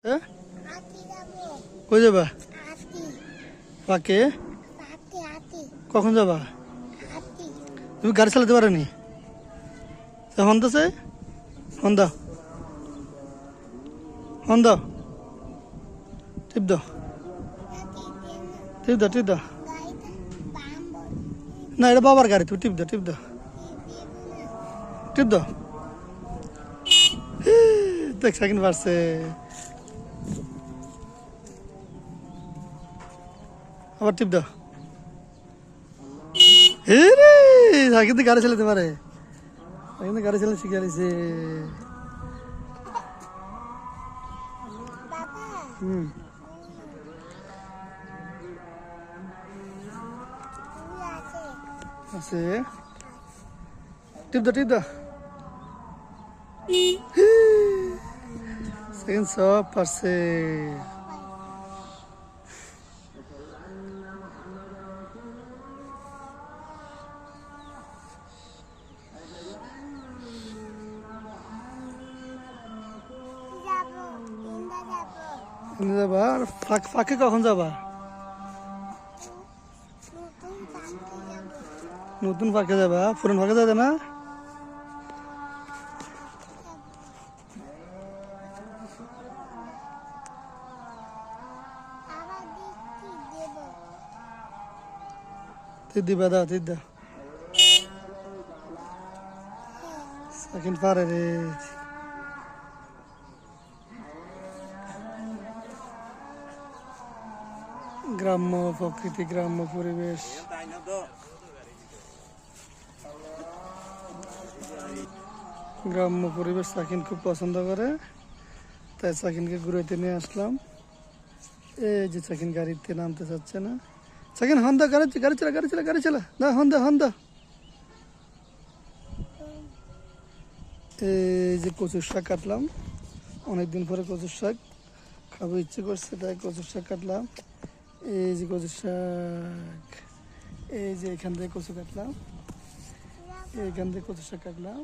হ্যাঁ কই যাবা? পাকে কখন যাবা? তুমি গাড়ি চালাতে পারো নি? হন দাসে হন দাও, হন দাও, টিপ দাও, টিপ দাও, টিপ দাও। না, এটা বাবার গাড়ি, তুমি টিপ দাও, টিপ দাও, টিপ দাও। দেখ সেকেন্ড পারছে। আবার টিপ দাও। হে রে, কিন্তু গাড়ি চালাতে পারে, কিন্তু গাড়ি চালাতে শিখে গেছে। হুম, আছে। টিপ দাও, টিপ দাও। সেকেন্ড সব পারছে। যাবা ফাঁকে কখন যাবা? নতুন ফাঁকে যাবা, পুরান ফাঁকে যাবে না? তুই দিবা, দাও, তুই দাও। সেকেন্ড পারে রে। গ্রাম্য প্রকৃতি, গ্রাম্য পরিবেশ, গ্রাম্য পরিবেশ সাকিন খুব পছন্দ করে, তাই সাকিনকে ঘুরাইতে নিয়ে আসলাম। এই যে সাকিন গাড়িতে নামতে চাচ্ছে না। সাকিন হন দাও, গাড়ি গাড়ি চালা, গাড়ি চালা, গাড়ি চালা, না হন দাও, হন দাও। এই যে কচুর শাক কাটলাম, অনেকদিন পরে কচুর শাক খাবো ইচ্ছে করছে, তাই কচুর শাক কাটলাম। এই যে কচুর শাক, এই যে এখান থেকে কচু কাটলাম, এইখান থেকে কচুর শাক কাটলাম।